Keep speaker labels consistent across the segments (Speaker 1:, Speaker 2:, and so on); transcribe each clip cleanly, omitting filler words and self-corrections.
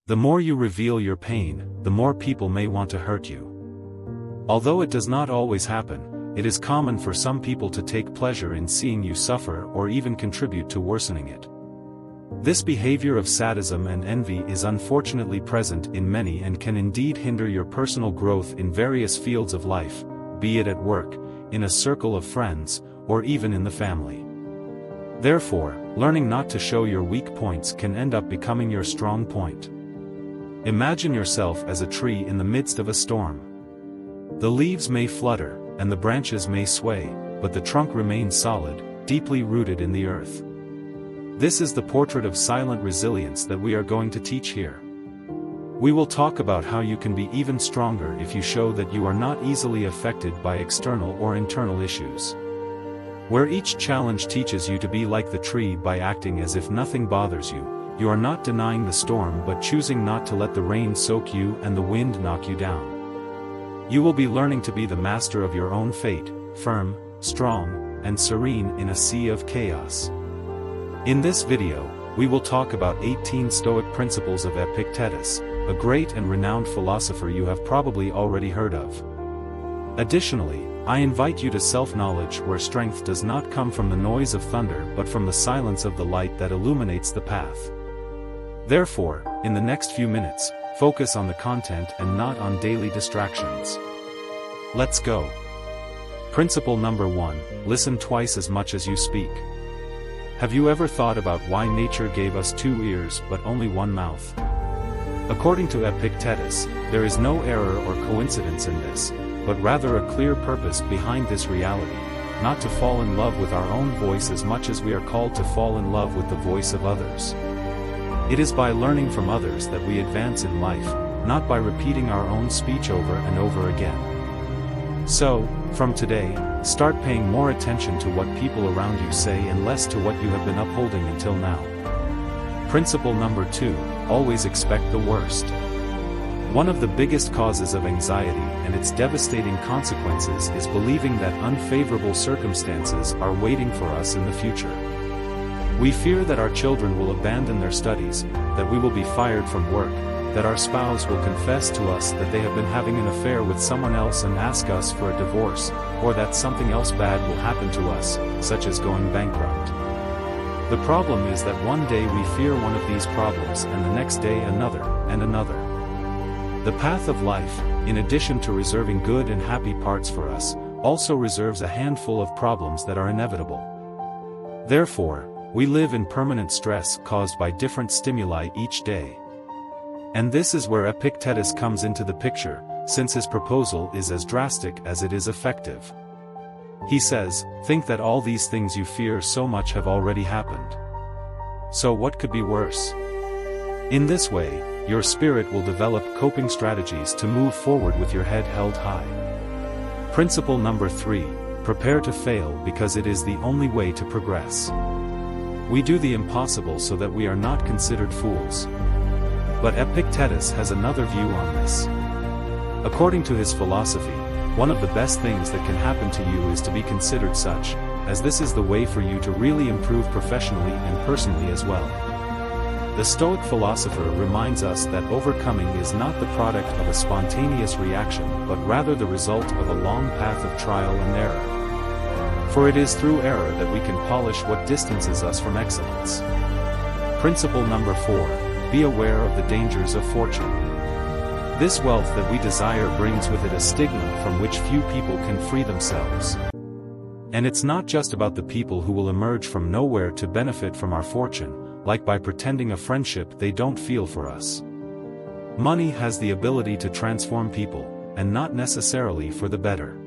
Speaker 1: The more you reveal your pain, the more people may want to hurt you. Although it does not always happen, it is common for some people to take pleasure in seeing you suffer or even contribute to worsening it. This behavior of sadism and envy is unfortunately present in many and can indeed hinder your personal growth in various fields of life, be it at work, in a circle of friends, or even in the family. Therefore, learning not to show your weak points can end up becoming your strong point. Imagine yourself as a tree in the midst of a storm. The leaves may flutter, and the branches may sway, but the trunk remains solid, deeply rooted in the earth. This is the portrait of silent resilience that we are going to teach here. We will talk about how you can be even stronger if you show that you are not easily affected by external or internal issues. Where each challenge teaches you to be like the tree by acting as if nothing bothers you, you are not denying the storm but choosing not to let the rain soak you and the wind knock you down. You will be learning to be the master of your own fate, firm, strong, and serene in a sea of chaos. In this video, we will talk about 18 Stoic principles of Epictetus, a great and renowned philosopher you have probably already heard of. Additionally, I invite you to self-knowledge where strength does not come from the noise of thunder but from the silence of the light that illuminates the path. Therefore, in the next few minutes, focus on the content and not on daily distractions. Let's go. Principle number 1, listen twice as much as you speak. Have you ever thought about why nature gave us 2 ears but only 1 mouth? According to Epictetus, there is no error or coincidence in this, but rather a clear purpose behind this reality, not to fall in love with our own voice as much as we are called to fall in love with the voice of others. It is by learning from others that we advance in life, not by repeating our own speech over and over again. So, from today, start paying more attention to what people around you say and less to what you have been upholding until now. Principle number 2, always expect the worst. One of the biggest causes of anxiety and its devastating consequences is believing that unfavorable circumstances are waiting for us in the future. We fear that our children will abandon their studies, that we will be fired from work, that our spouse will confess to us that they have been having an affair with someone else and ask us for a divorce, or that something else bad will happen to us, such as going bankrupt. The problem is that one day we fear one of these problems and the next day another, and another. The path of life, in addition to reserving good and happy parts for us, also reserves a handful of problems that are inevitable. Therefore, we live in permanent stress caused by different stimuli each day. And this is where Epictetus comes into the picture, since his proposal is as drastic as it is effective. He says, think that all these things you fear so much have already happened. So what could be worse? In this way, your spirit will develop coping strategies to move forward with your head held high. Principle number 3, prepare to fail because it is the only way to progress. We do the impossible so that we are not considered fools. But Epictetus has another view on this. According to his philosophy, one of the best things that can happen to you is to be considered such, as this is the way for you to really improve professionally and personally as well. The Stoic philosopher reminds us that overcoming is not the product of a spontaneous reaction but rather the result of a long path of trial and error. For it is through error that we can polish what distances us from excellence. Principle number 4, be aware of the dangers of fortune. This wealth that we desire brings with it a stigma from which few people can free themselves. And it's not just about the people who will emerge from nowhere to benefit from our fortune, like by pretending a friendship they don't feel for us. Money has the ability to transform people, and not necessarily for the better.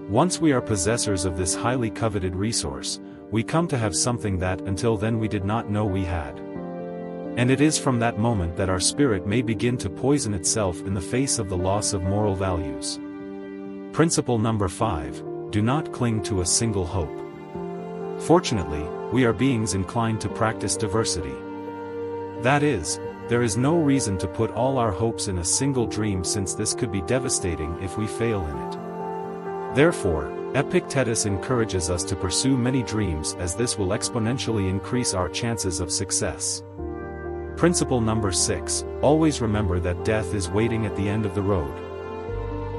Speaker 1: Once we are possessors of this highly coveted resource, we come to have something that until then we did not know we had. And it is from that moment that our spirit may begin to poison itself in the face of the loss of moral values. Principle number 5, do not cling to a single hope. Fortunately, we are beings inclined to practice diversity. That is, there is no reason to put all our hopes in a single dream since this could be devastating if we fail in it. Therefore, Epictetus encourages us to pursue many dreams as this will exponentially increase our chances of success. Principle number 6, always remember that death is waiting at the end of the road.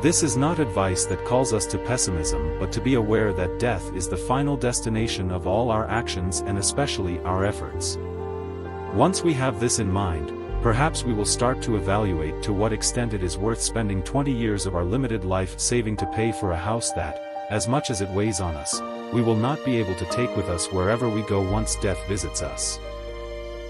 Speaker 1: This is not advice that calls us to pessimism, but to be aware that death is the final destination of all our actions and especially our efforts. Once we have this in mind, perhaps we will start to evaluate to what extent it is worth spending 20 years of our limited life saving to pay for a house that, as much as it weighs on us, we will not be able to take with us wherever we go once death visits us.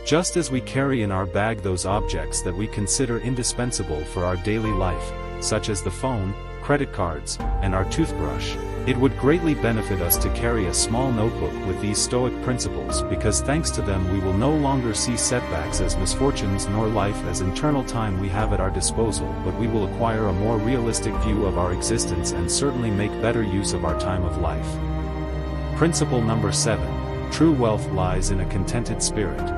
Speaker 1: Just as we carry in our bag those objects that we consider indispensable for our daily life, such as the phone, credit cards, and our toothbrush, it would greatly benefit us to carry a small notebook with these Stoic principles, because thanks to them we will no longer see setbacks as misfortunes nor life as internal time we have at our disposal, but we will acquire a more realistic view of our existence and certainly make better use of our time of life. Principle number 7, true wealth lies in a contented spirit.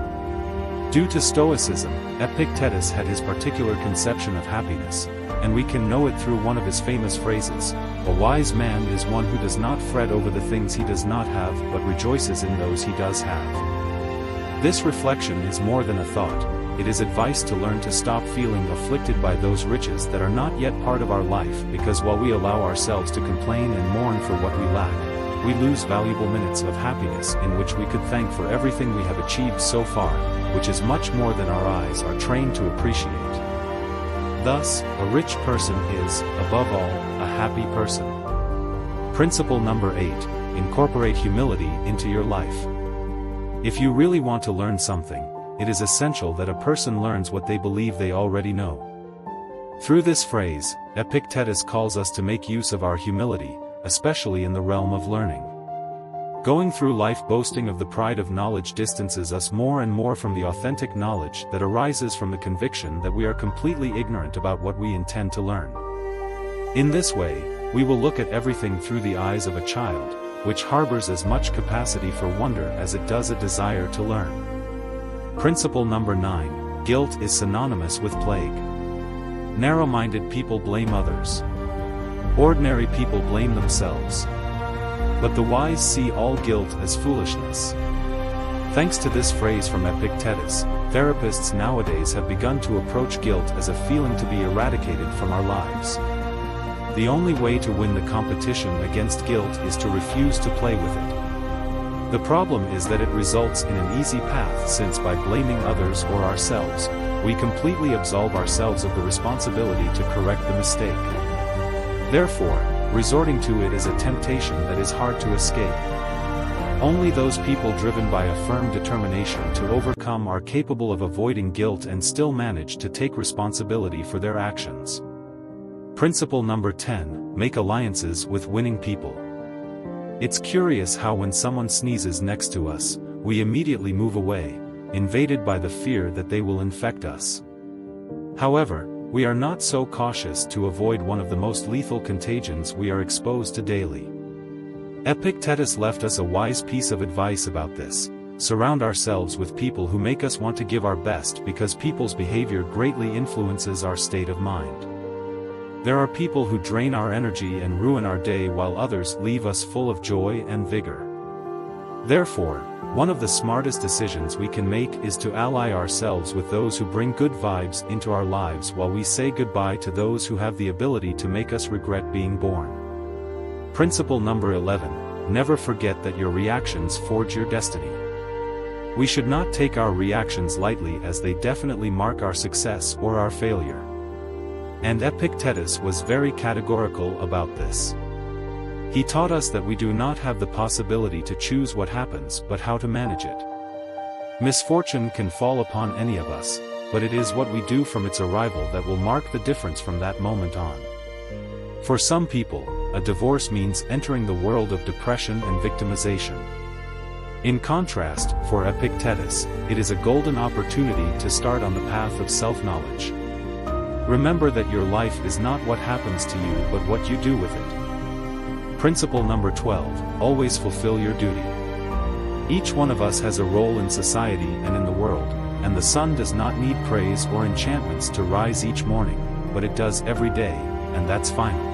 Speaker 1: Due to Stoicism, Epictetus had his particular conception of happiness, and we can know it through one of his famous phrases: "A wise man is one who does not fret over the things he does not have but rejoices in those he does have." This reflection is more than a thought, it is advice to learn to stop feeling afflicted by those riches that are not yet part of our life, because while we allow ourselves to complain and mourn for what we lack, we lose valuable minutes of happiness in which we could thank for everything we have achieved so far, which is much more than our eyes are trained to appreciate. Thus, a rich person is, above all, a happy person. Principle number 8, incorporate humility into your life. If you really want to learn something, it is essential that a person learns what they believe they already know. Through this phrase, Epictetus calls us to make use of our humility, especially in the realm of learning. Going through life boasting of the pride of knowledge distances us more and more from the authentic knowledge that arises from the conviction that we are completely ignorant about what we intend to learn. In this way, we will look at everything through the eyes of a child, which harbors as much capacity for wonder as it does a desire to learn. Principle number 9, guilt is synonymous with plague. Narrow-minded people blame others. Ordinary people blame themselves. But the wise see all guilt as foolishness. Thanks to this phrase from Epictetus, therapists nowadays have begun to approach guilt as a feeling to be eradicated from our lives. The only way to win the competition against guilt is to refuse to play with it. The problem is that it results in an easy path, since by blaming others or ourselves, we completely absolve ourselves of the responsibility to correct the mistake. Therefore, resorting to it is a temptation that is hard to escape. Only those people driven by a firm determination to overcome are capable of avoiding guilt and still manage to take responsibility for their actions. Principle number 10, make alliances with winning people. It's curious how when someone sneezes next to us, we immediately move away, invaded by the fear that they will infect us. However, we are not so cautious to avoid one of the most lethal contagions we are exposed to daily. Epictetus left us a wise piece of advice about this: surround ourselves with people who make us want to give our best, because people's behavior greatly influences our state of mind. There are people who drain our energy and ruin our day, while others leave us full of joy and vigor. Therefore, one of the smartest decisions we can make is to ally ourselves with those who bring good vibes into our lives, while we say goodbye to those who have the ability to make us regret being born. Principle number 11, never forget that your reactions forge your destiny. We should not take our reactions lightly, as they definitely mark our success or our failure. And Epictetus was very categorical about this. He taught us that we do not have the possibility to choose what happens, but how to manage it. Misfortune can fall upon any of us, but it is what we do from its arrival that will mark the difference from that moment on. For some people, a divorce means entering the world of depression and victimization. In contrast, for Epictetus, it is a golden opportunity to start on the path of self-knowledge. Remember that your life is not what happens to you, but what you do with it. Principle number 12, always fulfill your duty. Each one of us has a role in society and in the world, and the sun does not need praise or enchantments to rise each morning, but it does every day, and that's final.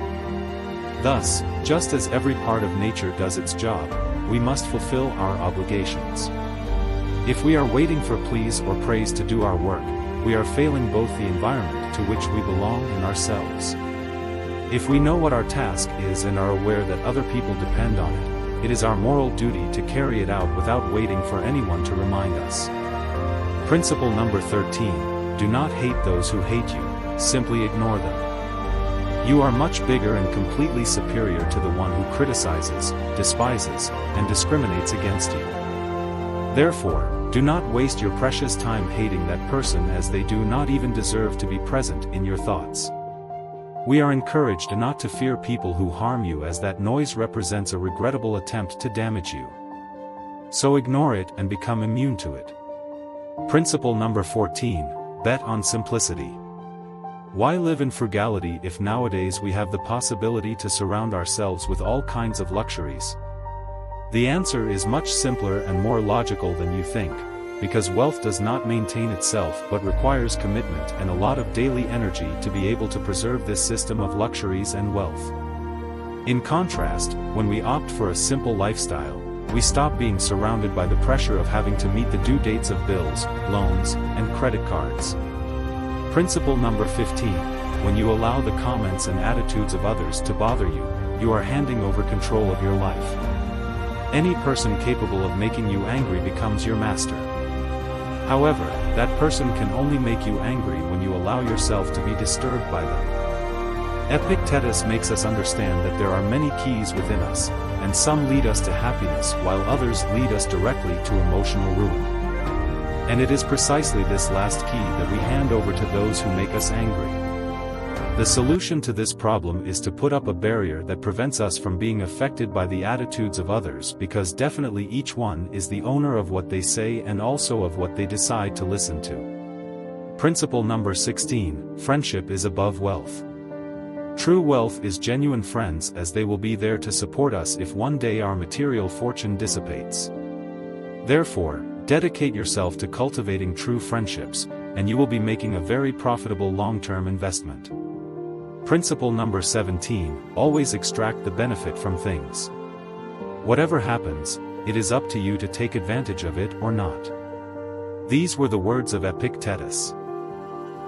Speaker 1: Thus, just as every part of nature does its job, we must fulfill our obligations. If we are waiting for please or praise to do our work, we are failing both the environment to which we belong and ourselves. If we know what our task is and are aware that other people depend on it, it is our moral duty to carry it out without waiting for anyone to remind us. Principle number 13, do not hate those who hate you, simply ignore them. You are much bigger and completely superior to the one who criticizes, despises, and discriminates against you. Therefore, do not waste your precious time hating that person, as they do not even deserve to be present in your thoughts. We are encouraged not to fear people who harm you, as that noise represents a regrettable attempt to damage you. So ignore it and become immune to it. Principle number 14, bet on simplicity. Why live in frugality if nowadays we have the possibility to surround ourselves with all kinds of luxuries? The answer is much simpler and more logical than you think, because wealth does not maintain itself but requires commitment and a lot of daily energy to be able to preserve this system of luxuries and wealth. In contrast, when we opt for a simple lifestyle, we stop being surrounded by the pressure of having to meet the due dates of bills, loans, and credit cards. Principle number 15, when you allow the comments and attitudes of others to bother you, you are handing over control of your life. Any person capable of making you angry becomes your master. However, that person can only make you angry when you allow yourself to be disturbed by them. Epictetus makes us understand that there are many keys within us, and some lead us to happiness while others lead us directly to emotional ruin. And it is precisely this last key that we hand over to those who make us angry. The solution to this problem is to put up a barrier that prevents us from being affected by the attitudes of others, because definitely each one is the owner of what they say and also of what they decide to listen to. Principle number 16, friendship is above wealth. True wealth is genuine friends, as they will be there to support us if one day our material fortune dissipates. Therefore, dedicate yourself to cultivating true friendships, and you will be making a very profitable long-term investment. Principle number 17, always extract the benefit from things. Whatever happens, it is up to you to take advantage of it or not. These were the words of Epictetus.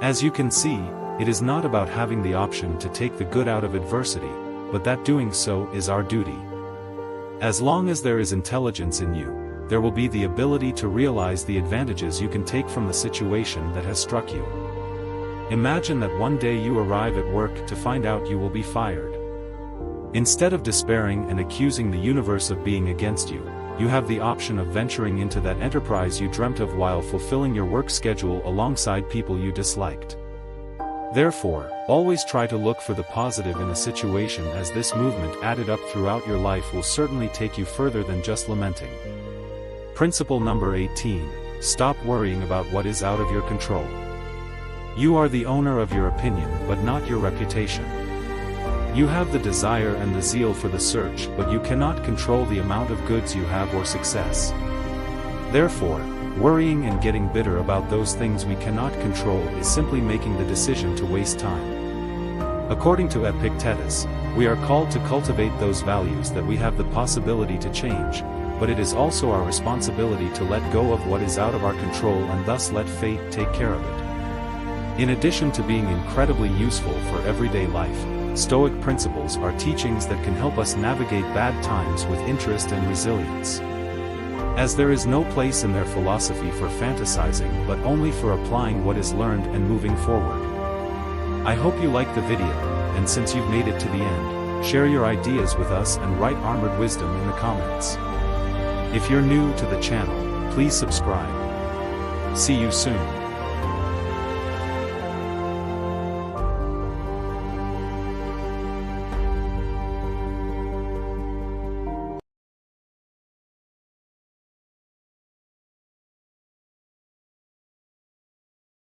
Speaker 1: As you can see, it is not about having the option to take the good out of adversity, but that doing so is our duty. As long as there is intelligence in you, there will be the ability to realize the advantages you can take from the situation that has struck you. Imagine that one day you arrive at work to find out you will be fired. Instead of despairing and accusing the universe of being against you, you have the option of venturing into that enterprise you dreamt of while fulfilling your work schedule alongside people you disliked. Therefore, always try to look for the positive in a situation, as this movement added up throughout your life will certainly take you further than just lamenting. Principle number 18, stop worrying about what is out of your control. You are the owner of your opinion, but not your reputation. You have the desire and the zeal for the search, but you cannot control the amount of goods you have or success. Therefore, worrying and getting bitter about those things we cannot control is simply making the decision to waste time. According to Epictetus, we are called to cultivate those values that we have the possibility to change, but it is also our responsibility to let go of what is out of our control and thus let fate take care of it. In addition to being incredibly useful for everyday life, Stoic principles are teachings that can help us navigate bad times with interest and resilience. As there is no place in their philosophy for fantasizing but only for applying what is learned and moving forward. I hope you liked the video, and since you've made it to the end, share your ideas with us and write Armored Wisdom in the comments. If you're new to the channel, please subscribe. See you soon.